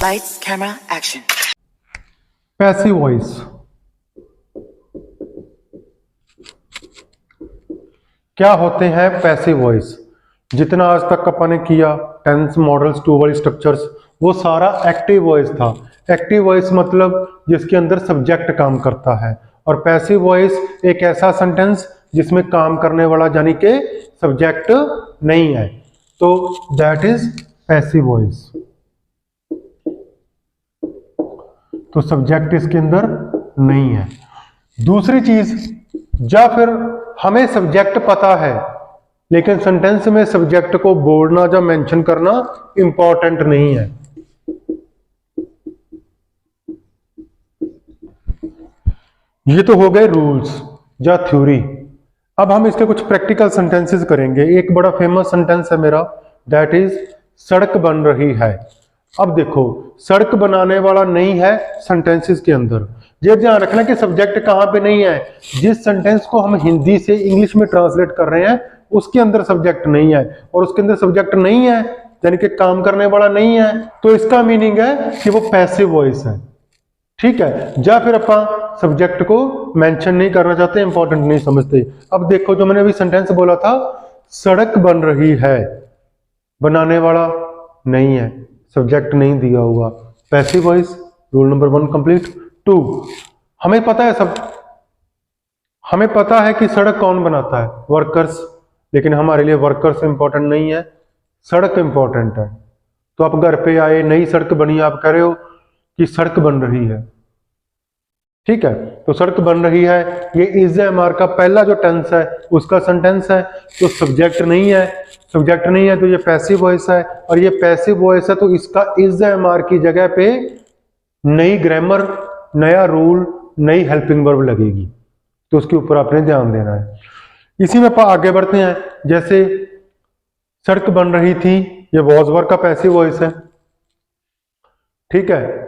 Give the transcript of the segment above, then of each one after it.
Lights, camera, action. Passive voice. क्या होते हैं पैसिव वॉइस? जितना आज तक अपन ने किया tense, models, two word structures, वो सारा एक्टिव वॉइस था। एक्टिव वॉइस मतलब जिसके अंदर सब्जेक्ट काम करता है, और पैसिव वॉइस एक ऐसा सेंटेंस जिसमें काम करने वाला यानी कि सब्जेक्ट नहीं है, तो दैट इज पैसिव वॉइस। तो सब्जेक्ट इसके अंदर नहीं है। दूसरी चीज, या फिर हमें सब्जेक्ट पता है लेकिन सेंटेंस में सब्जेक्ट को बोलना या मेंशन करना इंपॉर्टेंट नहीं है। ये तो हो गए रूल्स या थ्योरी। अब हम इसके कुछ प्रैक्टिकल सेंटेंसेस करेंगे। एक बड़ा फेमस सेंटेंस है मेरा, दैट इज सड़क बन रही है। अब देखो, सड़क बनाने वाला नहीं है सेंटेंसेस के अंदर। ये ध्यान रखना कि सब्जेक्ट कहां पे नहीं है। जिस सेंटेंस को हम हिंदी से इंग्लिश में ट्रांसलेट कर रहे हैं उसके अंदर सब्जेक्ट नहीं है, और उसके अंदर सब्जेक्ट नहीं है यानी कि काम करने वाला नहीं है, तो इसका मीनिंग है कि वो पैसिव वॉइस है। ठीक है, या फिर अपन सब्जेक्ट को मेंशन नहीं करना चाहते, इंपॉर्टेंट नहीं समझते। अब देखो, जो मैंने अभी सेंटेंस बोला था, सड़क बन रही है, बनाने वाला नहीं है, सब्जेक्ट नहीं दिया हुआ, passive voice. Rule number 1 complete. 2, हमें पता है कि सड़क कौन बनाता है, वर्कर्स, लेकिन हमारे लिए वर्कर्स इंपॉर्टेंट नहीं है, सड़क इंपॉर्टेंट है। तो आप घर पे आए, नई सड़क बनी, आप कह रहे हो कि सड़क बन रही है। ठीक है, तो सड़क बन रही है, ये इज एम आर का पहला जो टेंस है उसका सेंटेंस है, तो सब्जेक्ट नहीं है। सब्जेक्ट नहीं है तो ये पैसिव वॉइस है, और ये पैसिव वॉइस है तो इसका इज एम आर की जगह पे नई ग्रामर, नया रूल, नई हेल्पिंग वर्ब लगेगी, तो उसके ऊपर आपने ध्यान देना है। इसी में आगे बढ़ते हैं। जैसे सड़क बन रही थी, ये वॉज वर्ब का पैसिव वॉइस है। ठीक है,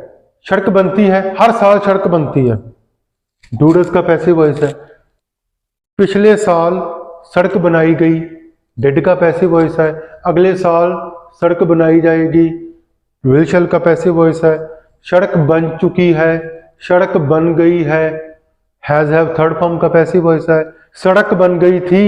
सड़क बनती है, हर साल सड़क बनती है, डूडस का पैसिव वॉइस है। पिछले साल सड़क बनाई गई, डिड का पैसिव वॉइस है। अगले साल सड़क बनाई जाएगी, विल शैल का पैसिव वॉइस है। सड़क बन चुकी है, सड़क बन गई है, हैज हैव थर्ड फॉर्म का पैसिव वॉइस है। सड़क बन गई थी,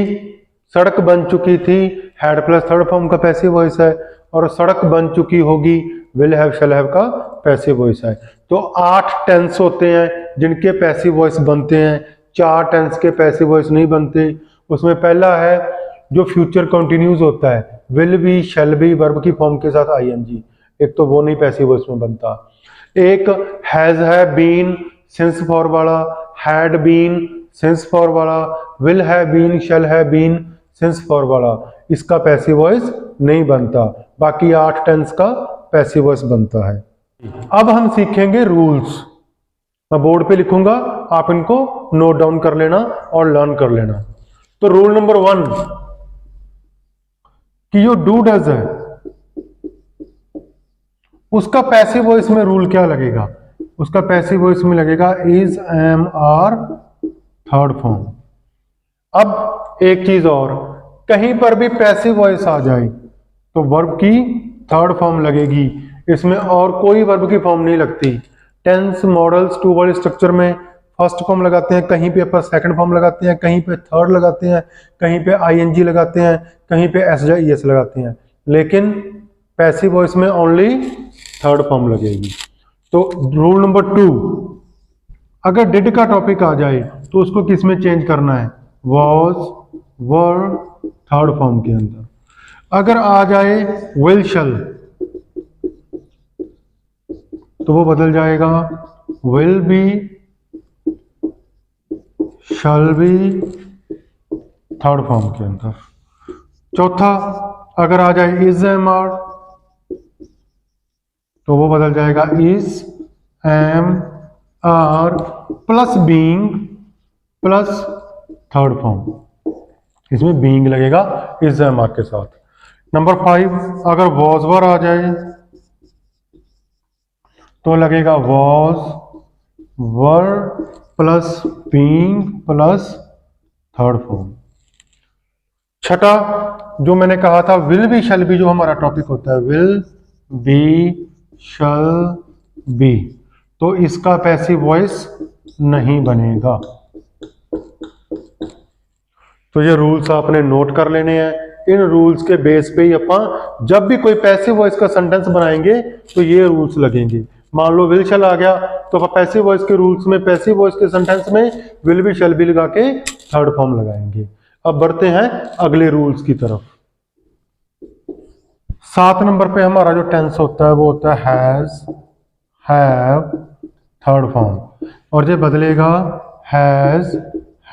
सड़क बन चुकी थी, हैड प्लस थर्ड फॉर्म का पैसिव वॉइस है। और सड़क बन चुकी होगी, विल हैव, शैल हैव का पैसिव वॉइस है। तो 8 टेंस होते हैं जिनके पैसिव वॉइस बनते हैं, 4 टेंस के पैसिव वॉइस नहीं बनते। उसमें पहला है जो फ्यूचर कंटिन्यूज होता है, will be, shall be, verb की फॉर्म के साथ आईएनजी, एक तो वो नहीं पैसिव वॉइस में बनता। एक has have been since for वाला, हैड बीन सिंस फॉर वाला, will have been, shall have been since for वाला, इसका पैसिव वॉइस नहीं बनता। बाकी 8 टेंस का पैसिव वॉइस बनता है। अब हम सीखेंगे रूल्स। मैं बोर्ड पे लिखूंगा, आप इनको नोट डाउन कर लेना और लर्न कर लेना। तो रूल नंबर 1 कि जो डू डज है उसका पैसिव वॉइस में रूल क्या लगेगा? उसका पैसिव वॉइस में लगेगा is, am, are, third form. अब एक चीज और, कहीं पर भी पैसिव वॉइस आ जाए तो वर्ब की थर्ड फॉर्म लगेगी, इसमें और कोई वर्ब की फॉर्म नहीं लगती। Tense, models, two word structure में फर्स्ट फॉर्म लगाते हैं, कहीं पे अपन सेकंड फॉर्म लगाते हैं, कहीं पे थर्ड लगाते हैं, कहीं पे आईएनजी लगाते हैं, कहीं पे एस या ईएस लगाते हैं, लेकिन पैसिव वॉइस में ओनली थर्ड फॉर्म लगेगी। तो रूल नंबर 2, अगर डिड का टॉपिक आ जाए तो उसको किस में चेंज करना है? वॉज, वर, थर्ड फॉर्म के अंदर। अगर आ जाए विल शैल तो वो बदल जाएगा will be, shall be, third form के अंदर। चौथा, अगर आ जाए इज, एम, आर तो वो बदल जाएगा is, am, are plus being plus third form, इसमें बीइंग लगेगा इज, एम, आर के साथ। नंबर 5, अगर वॉज वर आ जाए तो लगेगा was, were plus being plus third form. छठा, जो मैंने कहा था विल बी, शैल बी, जो हमारा टॉपिक होता है, विल बी, शल बी, तो इसका पैसिव वॉइस नहीं बनेगा। तो ये रूल्स आपने नोट कर लेने हैं। इन रूल्स के बेस पे ही अपन जब भी कोई पैसिव वॉइस का सेंटेंस बनाएंगे तो ये रूल्स लगेंगे। मान लो विल शैल आ गया तो अपन पैसिव वॉइस के रूल्स में, पैसिव वॉइस के सेंटेंस में विल भी शैल भी लगा के थर्ड फॉर्म लगाएंगे। अब बढ़ते हैं अगले रूल्स की तरफ। 7 नंबर पे हमारा जो टेंस होता है वो होता है हैज, हैव, थर्ड फॉर्म, और ये बदलेगा has,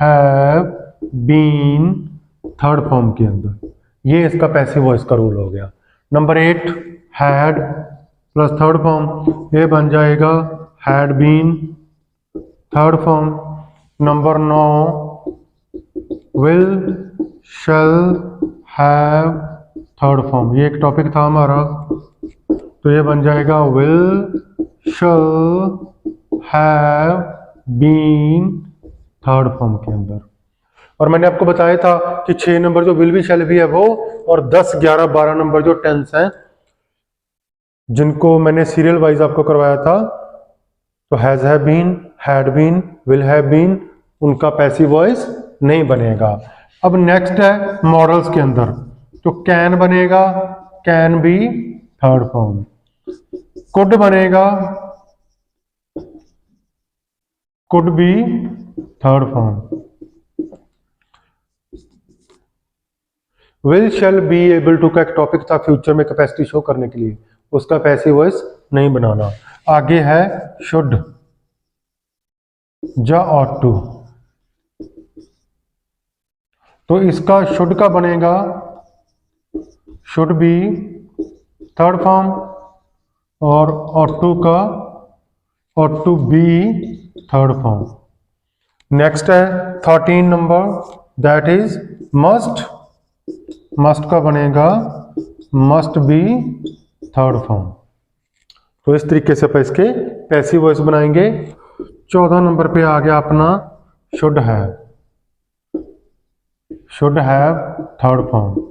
have, been, third form के अंदर। ये इसका पैसिव वॉइस का रूल हो गया। Number 8 had plus third form, ये बन जाएगा had been, third form. Number 9 will shall have, third form, ये एक टॉपिक था हमारा, तो ये बन जाएगा will shall have been, third form के अंदर। और मैंने आपको बताया था कि 6 नंबर जो विल भी शैल भी है वो, और 10, 11, 12 नंबर जो टेंस हैं जिनको मैंने सीरियल वाइज आपको करवाया था, तो has have been, had been, will have been, उनका पैसिव वॉइस नहीं बनेगा। अब नेक्स्ट है मॉडल्स के अंदर, तो कैन बनेगा, can be, third form. Could बनेगा, could be, third form. Will shall be able to का एक टॉपिक था फ्यूचर में कैपेसिटी शो करने के लिए, उसका पैसिव वॉइस नहीं बनाना। आगे है शुड, जा ऑट टू, तो इसका शुड का बनेगा शुड बी, थर्ड फॉर्म, और ऑट टू का ought to be, third form. Next है 13 number, that is must, must का बनेगा मस्ट बी, थर्ड फॉर्म। तो इस तरीके से अपन इसके पैसिव वॉइस बनाएंगे। 14 नंबर पे आ गया अपना should have, should have, third form.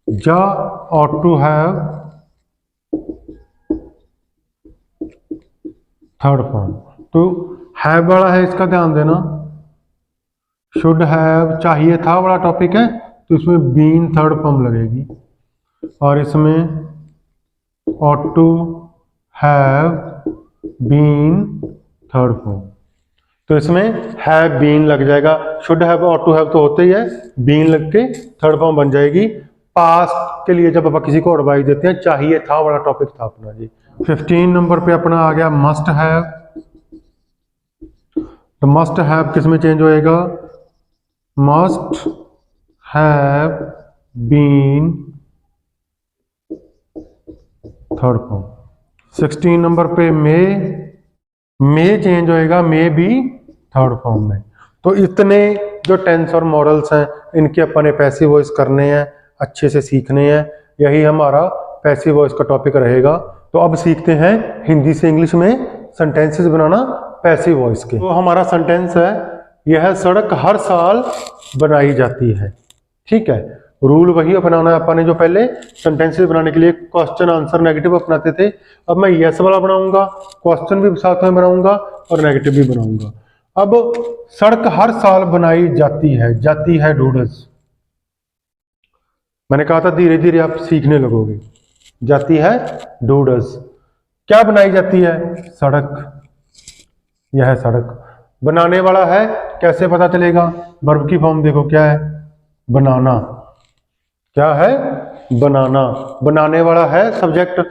जा ought to have, third form. तो हैव वाला है, इसका ध्यान देना, शुड हैव चाहिए था वाला टॉपिक है, तो इसमें बीन थर्ड फॉर्म लगेगी, और इसमें ought to have been, third form, तो इसमें हैव बीन लग जाएगा। Should have, ought to have तो होते ही है, बीन लग के थर्ड फॉर्म बन जाएगी। पास्ट के लिए जब आप किसी को एडवाइस देते हैं, चाहिए था वाला टॉपिक था अपना जी। 15 नंबर पे अपना आ गया मस्ट हैव, तो मस्ट हैव किस में चेंज होएगा, must have been, third form. 16 number पे मे चेंज होएगा, मे बी, थर्ड फॉर्म में। तो इतने जो टेंस और मॉडल्स हैं इनके अपने पैसिव वॉइस करने हैं, अच्छे से सीखने हैं, यही हमारा पैसिव वॉइस का टॉपिक रहेगा। तो अब सीखते हैं हिंदी से इंग्लिश में सेंटेंसेस बनाना पैसिव वॉइस के। तो हमारा सेंटेंस है, यह सड़क हर साल बनाई जाती है। ठीक है, रूल वही अपनाना है अपन ने जो पहले सेंटेंसेस बनाने के लिए क्वेश्चन आंसर नेगेटिव अपनाते थे। अब मैं यस वाला बनाऊंगा, क्वेश्चन भी साथ में बनाऊंगा और नेगेटिव भी बनाऊंगा। अब सड़क हर साल बनाई जाती है डूडस। मैंने कहा था धीरे धीरे आप सीखने लगोगे। जाती है डूडस, क्या बनाई जाती है, सड़क। यह है सड़क, बनाने वाला है, कैसे पता चलेगा, वर्ब की फॉर्म देखो क्या है, बनाना। क्या है, बनाना। बनाने वाला है, सब्जेक्ट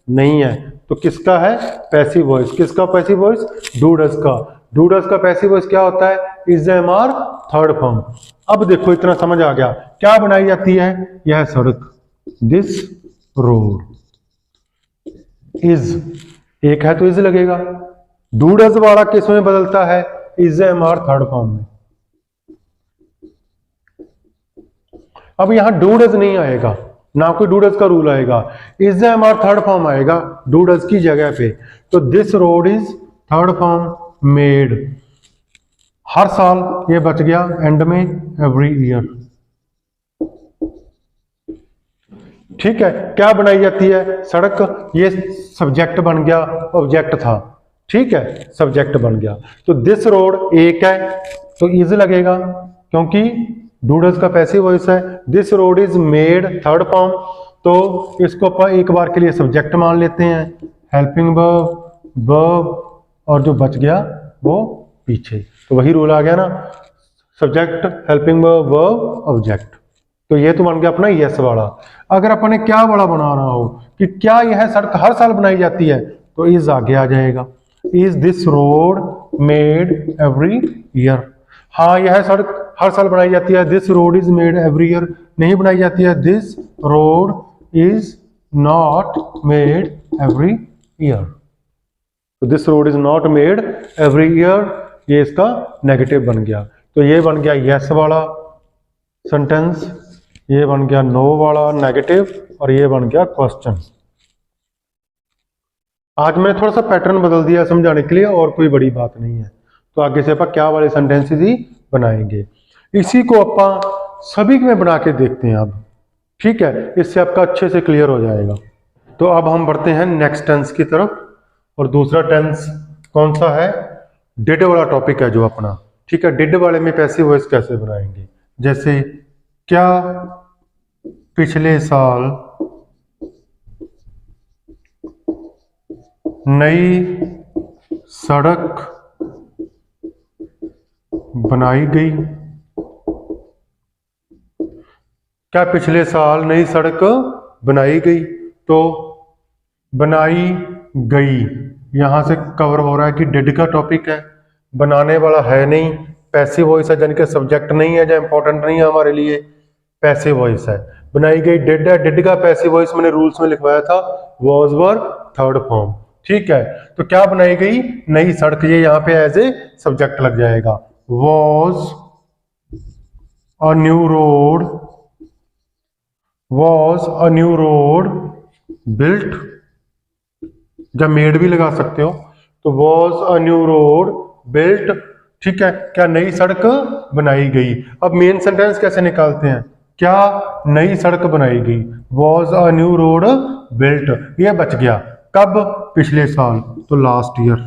नहीं है, तो किसका है, पैसिव वॉइस। किसका पैसिव वॉइस, डूडस का। डूडस का पैसिव वॉइस क्या होता है, is am are, third form. अब देखो इतना समझ आ गया, क्या बनाई जाती है, यह सड़क, दिस रोड। इज एक है तो इज लगेगा, डूडस वाला किस में बदलता है, is am are, third form में। अब यहां डूडस नहीं आएगा, ना कोई डूडस का रूल आएगा, is am are third form आएगा डूडस की जगह पे। तो this road is third form made, हर साल, ये बच गया एंड में, एवरी ईयर। ठीक है, क्या बनाई जाती है? सड़क। ये सब्जेक्ट बन गया, ऑब्जेक्ट था, ठीक है, सब्जेक्ट बन गया। तो दिस रोड एक है तो इज लगेगा, क्योंकि डूडल्स का पैसिव वॉइस है। This road is made, third form, तो इसको अपन एक बार के लिए सब्जेक्ट मान लेते हैं। हेल्पिंग वर्ब और जो बच गया वो पीछे, तो वही रूल आ गया ना, सब्जेक्ट, हेल्पिंग वर्ब, ऑब्जेक्ट। तो ये तो बन गया अपना यस वाला। अगर अपन ने क्या वाला बनाना हो कि क्या यह सड़क हर साल बनाई जाती है, तो इज आगे आ जाएगा। Is this road made every year? हाँ, यह सड़क हर साल बनाई जाती है। This road is made every year नहीं बनाई जाती है। This road is not made every year. तो this road is not made every year, ये इसका नेगेटिव बन गया। तो ये बन गया यस वाला सेंटेंस, ये बन गया नो वाला नेगेटिव, और ये बन गया क्वेश्चन। आज मैंने थोड़ा सा पैटर्न बदल दिया समझाने के लिए, और कोई बड़ी बात नहीं है। तो आगे से अपन क्या वाले सेंटेंसेस ही बनाएंगे, इसी को अपन सभी में बना के देखते हैं अब, ठीक है, इससे आपका अच्छे से क्लियर हो जाएगा। तो अब हम बढ़ते हैं नेक्स्ट टेंस की तरफ, और दूसरा टेंस कौन सा है? डिड वाला टॉपिक है जो अपना, ठीक है। डिड वाले में पैसिव वॉइस कैसे बनाएंगे? जैसे क्या पिछले साल नई सड़क बनाई गई? क्या पिछले साल नई सड़क बनाई गई? तो बनाई गई यहां से कवर हो रहा है कि डिड का टॉपिक है, बनाने वाला है नहीं, पैसिव वॉइस है, यानी कि सब्जेक्ट नहीं है, जो इंपॉर्टेंट नहीं है हमारे लिए, पैसिव वॉइस है। बनाई गई डिड है, डिड का पैसिव वॉइस मैंने रूल्स में लिखवाया था, वॉज वर थर्ड फॉर्म, ठीक है। तो क्या बनाई गई? नई सड़क, ये यहाँ पे एज ए सब्जेक्ट लग जाएगा। Was a new road, was a new road built, जब मेड भी लगा सकते हो, तो was a new road built, ठीक है। क्या नई सड़क बनाई गई? अब मेन सेंटेंस कैसे निकालते हैं? क्या नई सड़क बनाई गई? Was a new road built, ये बच गया। कब? पिछले साल, तो last year.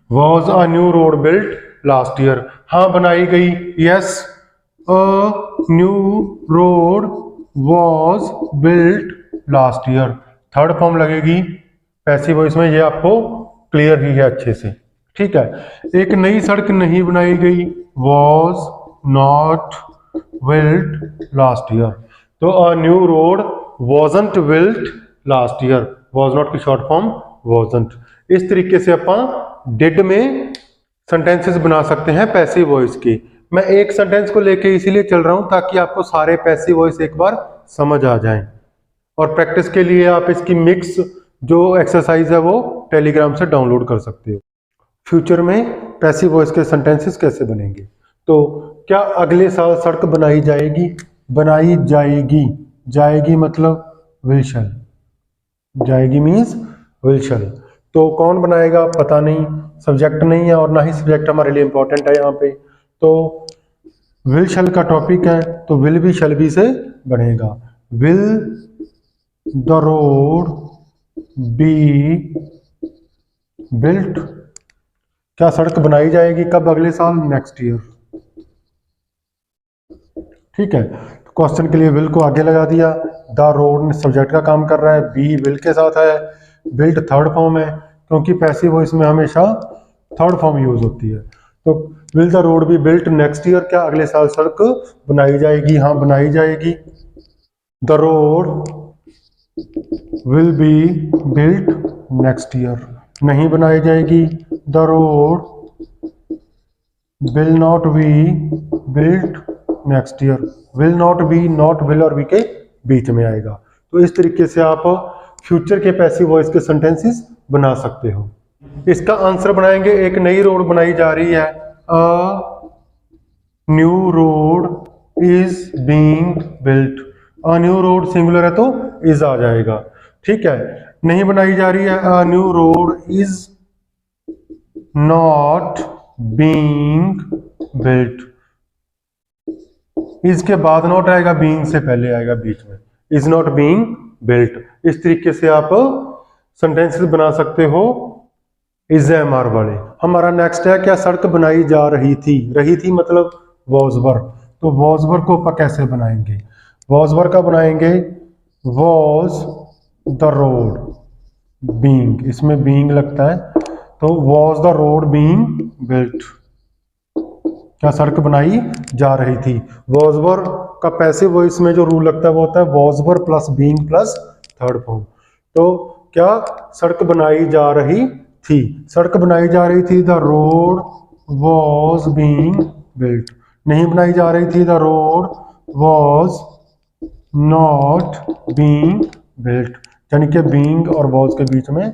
Was a new road built last year, हाँ बनाई गई, yes, a new road was built last year, third form लगेगी पैसिव वॉइस में, ये आपको क्लियर ही है अच्छे से, ठीक है। एक नई सड़क नहीं बनाई गई, was not built last year, तो a new road wasn't built last year, was not की शॉर्ट फॉर्म वॉजंट। इस तरीके से अपन डिड में सेंटेंसेस बना सकते हैं पैसिव वॉइस के। मैं एक सेंटेंस को लेके इसीलिए चल रहा हूं ताकि आपको सारे पैसिव वॉइस एक बार समझ आ जाएं, और प्रैक्टिस के लिए आप इसकी मिक्स जो एक्सरसाइज है वो टेलीग्राम से डाउनलोड कर सकते हो। फ्यूचर में पैसिव वॉइस के सेंटेंसेस कैसे बनेंगे? तो क्या अगले साल सड़क बनाई जाएगी? बनाई जाएगी, जाएगी मतलब विल शैल, जाएगी मीन्स विल शैल। तो कौन बनाएगा? पता नहीं, सब्जेक्ट नहीं है, और ना ही सब्जेक्ट हमारे लिए इंपॉर्टेंट है यहाँ पे। तो विल शैल का टॉपिक है, तो विल भी शैल भी से बनेगा। Will the road be built, क्या सड़क बनाई जाएगी? कब? अगले साल, नेक्स्ट ईयर, ठीक है। तो क्वेश्चन के लिए विल को आगे लगा दिया, द रोड सब्जेक्ट का काम कर रहा है, बी विल के साथ है, बिल्ट थर्ड फॉर्म है, क्योंकि पैसिव वॉइस में हमेशा थर्ड फॉर्म यूज होती है। तो will the road be built next year, क्या अगले साल सड़क बनाई जाएगी? हाँ बनाई जाएगी। The road will be built next year, नहीं बनाई जाएगी। The road will not be built next year, will not be, not will और बी के बीच में आएगा। तो इस तरीके से आप फ्यूचर के पैसिव वॉइस के सेंटेंसेस बना सकते हो। इसका आंसर बनाएंगे, एक नई रोड बनाई जा रही है, a new road is being built, a new road singular है तो इज आ जाएगा, ठीक है। नहीं बनाई जा रही है, a new road is not being built, is के बाद नॉट आएगा, बीइंग से पहले आएगा बीच में, इज नॉट बीइंग बिल्ट। इस तरीके से आप सेंटेंसेस बना सकते हो इज एम आर वाले। हमारा नेक्स्ट है, क्या सड़क बनाई जा रही थी। रही थी मतलब वॉज वर, तो वॉज वर को आप कैसे बनाएंगे, वॉज वर का बनाएंगे वॉज द रोड बीइंग, इसमें बीइंग लगता है, तो was the road being built, क्या सड़क बनाई जा रही थी। वॉज वर का पैसिव वॉइस में जो रूल लगता है वो होता है was were plus being plus third form. तो क्या सड़क बनाई जा रही थी, सड़क बनाई जा रही थी, the road was being built. नहीं बनाई जा रही थी, the road was not being built, यानी कि बीइंग और वॉज के बीच में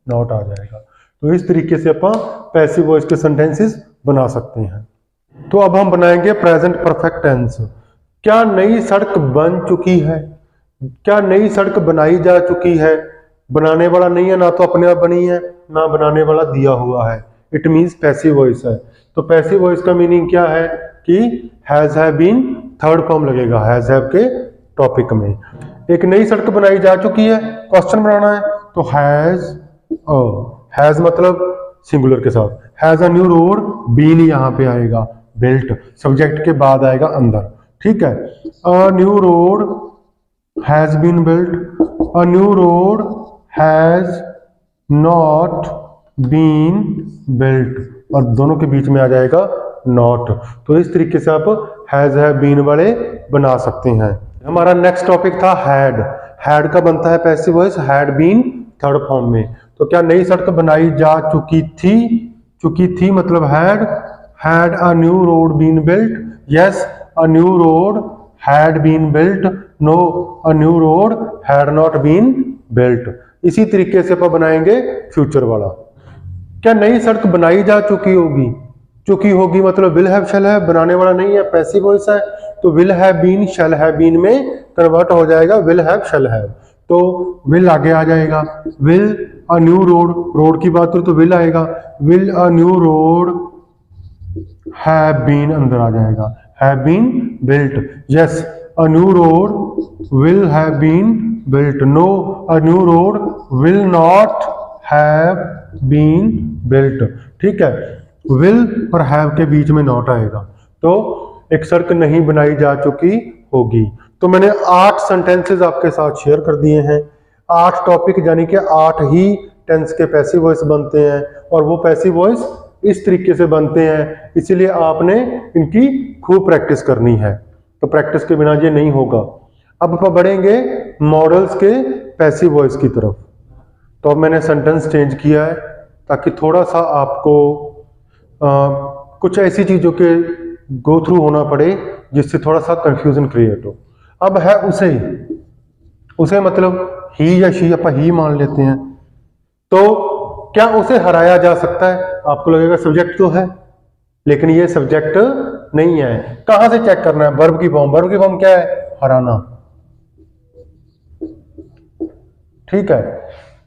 नॉट आ जाएगा। तो इस तरीके से अपन पैसिव वॉइस के सेंटेंसेस बना सकते हैं। तो अब हम बनाएंगे प्रेजेंट परफेक्ट टेंस। क्या नई सड़क बन चुकी है, क्या नई सड़क बनाई जा चुकी है। बनाने वाला नहीं है, ना तो अपने आप बनी है, ना बनाने वाला दिया हुआ है, इट मीन्स पैसिव वॉइस है। तो पैसिव वॉइस का मीनिंग क्या है कि has have been third form लगेगा हैज हैव के टॉपिक में। एक नई सड़क बनाई जा चुकी है, क्वेश्चन बनाना है, तो हैज मतलब सिंगुलर के साथ, has a new road, been यहाँ पे आएगा, बिल्ट सब्जेक्ट के बाद आएगा अंदर, ठीक है। A new road has been built, a new road has not been built, और दोनों के बीच में आ जाएगा नॉट। तो इस तरीके से आप हैज हैव बीन वाले बना सकते हैं। हमारा नेक्स्ट टॉपिक था हैड। हैड का बनता है passive voice had been third form में। तो क्या नई सड़क बनाई जा चुकी थी, चुकी थी मतलब had a new road been built, yes a new road had been built, no a new road had not been built. इसी तरीके से आप बनाएंगे फ्यूचर वाला। क्या नई सड़क बनाई जा चुकी होगी, चुकी होगी मतलब विल हैव शैल हैव, बनाने वाला नहीं है पैसिव वॉइस है, तो will have been shall have been में कन्वर्ट हो जाएगा विल हैव शैल हैव, तो विल आगे आ जाएगा। Will a new road, road की बात करूं तो विल आएगा, will a new road have been अंदर आ जाएगा, have been built, yes a new road will have been built, no a new road will not have been built, ठीक है। विल और हैव के बीच में नॉट आएगा, तो एक सड़क नहीं बनाई जा चुकी होगी। तो मैंने 8 सेंटेंसेस आपके साथ शेयर कर दिए हैं, 8 टॉपिक, यानी कि 8 ही टेंस के पैसिव वॉइस बनते हैं, और वो पैसिव वॉइस इस तरीके से बनते हैं, इसलिए आपने इनकी खूब प्रैक्टिस करनी है। तो प्रैक्टिस के बिना ये नहीं होगा। अब हम बढ़ेंगे मॉडल्स के पैसिव वॉइस की तरफ। तो अब मैंने सेंटेंस चेंज किया है ताकि थोड़ा सा आपको कुछ ऐसी चीजों के गो थ्रू होना पड़े जिससे थोड़ा सा कंफ्यूजन क्रिएट हो। अब है उसे, उसे मतलब ही या शी, अपन ही मान लेते हैं। तो क्या उसे हराया जा सकता है, आपको लगेगा सब्जेक्ट तो है, लेकिन ये सब्जेक्ट नहीं है। कहां से चेक करना है, वर्ब की फॉर्म, वर्ब की फॉर्म क्या है, हराना, ठीक है।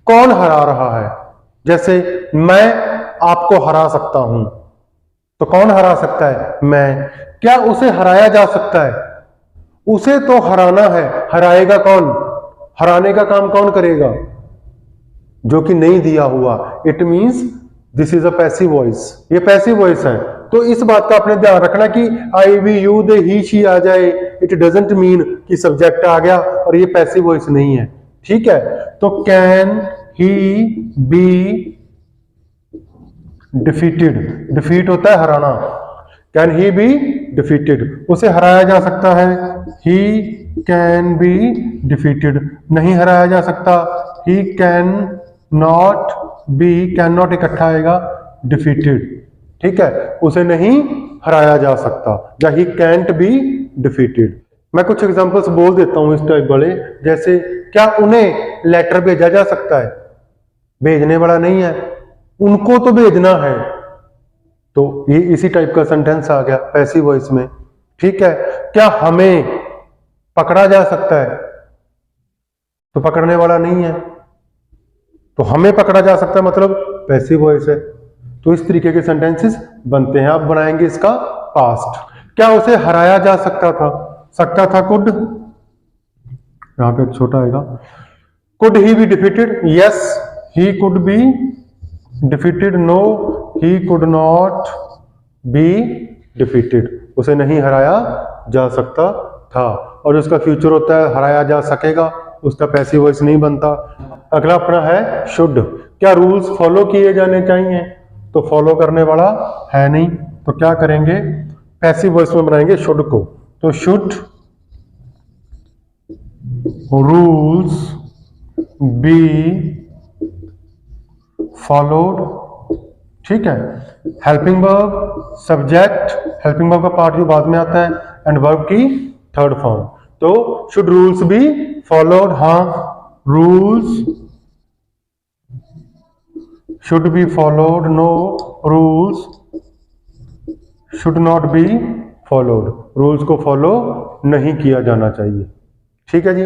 कौन हरा रहा है, जैसे मैं आपको हरा सकता हूं, तो कौन हरा सकता है, मैं। क्या उसे हराया जा सकता है, उसे तो हराना है, हराएगा कौन, हराने का काम कौन करेगा, जो कि नहीं दिया हुआ, it means this is a passive voice, ये पैसिव वॉइस है। तो इस बात का आपने ध्यान रखना कि I we you they he she आ जाए, इट डजंट मीन कि सब्जेक्ट आ गया और ये पैसिव वॉइस नहीं है, ठीक है। तो can he be defeated, defeat होता है हराना, कैन ही बी डिफीटेड, उसे हराया जा सकता है, ही कैन बी डिफीटेड, नहीं हराया जा सकता, he can not be, can not इकट्ठा आएगा, डिफीटेड, ठीक है, उसे नहीं हराया जा सकता, या ही कैंट बी डिफीटेड। मैं कुछ एग्जांपल्स बोल देता हूं इस टाइप वाले, जैसे क्या उन्हें लेटर भेजा जा सकता है, भेजने वाला नहीं है, उनको तो भेजना है, तो ये इसी टाइप का सेंटेंस आ गया पैसिव वॉइस में, ठीक है। क्या हमें पकड़ा जा सकता है, तो पकड़ने वाला नहीं है, तो हमें पकड़ा जा सकता है मतलब पैसिव वॉइस है। तो इस तरीके के सेंटेंसेस बनते हैं। आप बनाएंगे इसका पास्ट। क्या उसे हराया जा सकता था कुड, यहां पे एक छोटा आएगा, could he be defeated, yes he could be defeated, no he could not be defeated, उसे नहीं हराया जा सकता था। और उसका फ्यूचर होता है हराया जा सकेगा, उसका पैसिव वॉइस नहीं बनता। अगला अपना है शुड, क्या रूल्स फॉलो किए जाने चाहिए, तो फॉलो करने वाला है नहीं, तो क्या करेंगे, पैसिव वॉइस में बनाएंगे शुड को, तो शुड रूल्स बी फॉलोड, ठीक है। Helping verb subject, helping verb का पार्ट जो बाद में आता है, एंड वर्ब की थर्ड फॉर्म, तो शुड रूल्स बी फॉलोड, हाँ rules should be followed, no rules should not be followed, rules को फॉलो नहीं किया जाना चाहिए, ठीक है जी।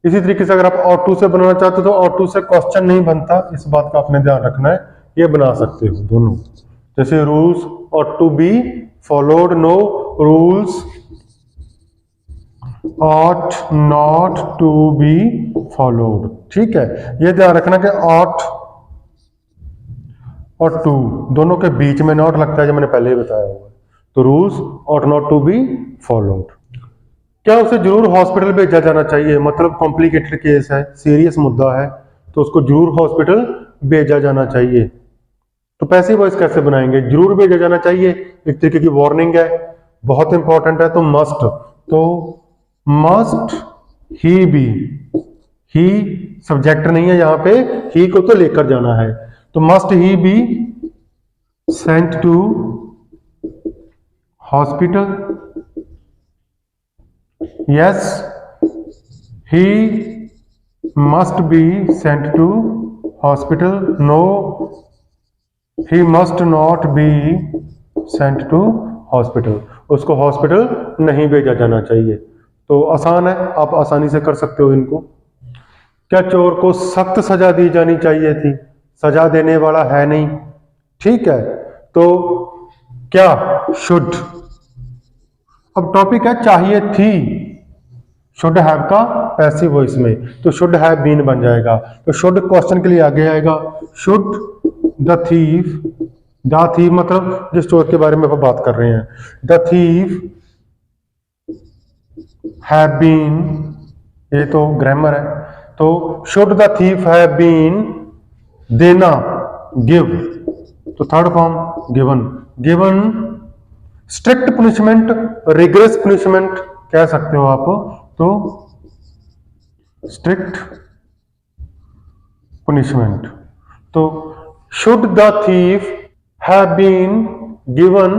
इसी तरीके से अगर आप और टू से बनाना चाहते हो तो और टू से क्वेश्चन नहीं बनता, इस बात का आपने ध्यान रखना है, ये बना सकते हो दोनों, जैसे रूल्स और to be followed, no rules ought not to be followed, ठीक है। ये ध्यान रखना कि ought और टू दोनों के बीच में नॉट लगता है, जो मैंने पहले ही बताया हुआ, तो rules ought not to be followed। क्या उसे जरूर हॉस्पिटल भेजा जाना चाहिए, मतलब कॉम्प्लिकेटेड केस है, सीरियस मुद्दा है, तो उसको जरूर हॉस्पिटल भेजा जाना चाहिए, तो पैसिव वॉइस कैसे बनाएंगे, जरूर भेजा जाना चाहिए एक तरीके की वार्निंग है, बहुत इंपॉर्टेंट है, तो मस्ट, तो must he B, he subject नहीं है यहाँ पे, ही को तो लेकर जाना है, तो must he be sent to hospital, yes he must be sent to hospital, no he must not be sent to hospital, उसको हॉस्पिटल नहीं भेजा जाना चाहिए, तो आसान है, आप आसानी से कर सकते हो इनको। क्या चोर को सख्त सजा दी जानी चाहिए थी, सजा देने वाला है नहीं, ठीक है, तो क्या शुड, अब टॉपिक है चाहिए थी, शुड हैव का पैसिव वॉइस में, तो शुड हैव बीन बन जाएगा, तो शुड क्वेश्चन के लिए आगे आएगा, शुड द थीफ मतलब जिस चोर के बारे में हम बात कर रहे हैं, द थीफ हैव बीन, ये तो ग्रामर है, तो should the thief have been, देना गिव, तो third form given, given strict punishment, rigorous punishment कह सकते हो आप, तो स्ट्रिक्ट पनिशमेंट, तो should the thief have been given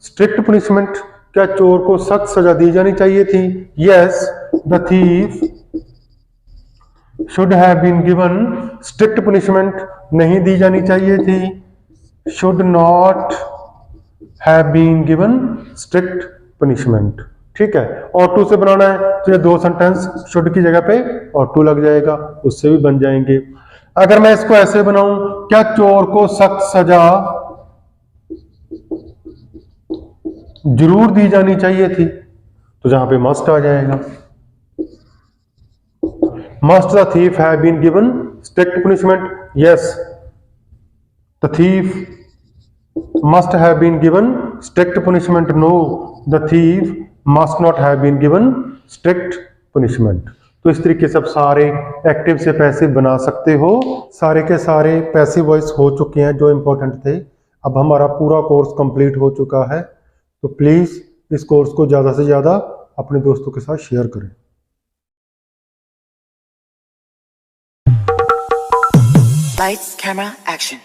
strict punishment, क्या चोर को सख्त सजा दी जानी चाहिए थी, yes the thief should have been given strict punishment, नहीं दी जानी चाहिए थी, should not have been given strict punishment, ठीक है। और टू से बनाना है तो ये दो सेंटेंस शुड की जगह पे और टू लग जाएगा, उससे भी बन जाएंगे। अगर मैं इसको ऐसे बनाऊं, क्या चोर को सख्त सजा जरूर दी जानी चाहिए थी, तो जहां पे मस्ट आ जाएगा, must the thief have been given strict punishment, yes the thief must have been given strict punishment, no the thief must not have been given strict punishment। तो इस तरीके से आप सारे एक्टिव से पैसिव बना सकते हो, सारे के सारे पैसिव वॉइस हो चुके हैं जो इंपॉर्टेंट थे। अब हमारा पूरा कोर्स कंप्लीट हो चुका है, तो प्लीज इस कोर्स को ज्यादा से ज्यादा अपने दोस्तों के साथ शेयर करें। Lights, camera, action.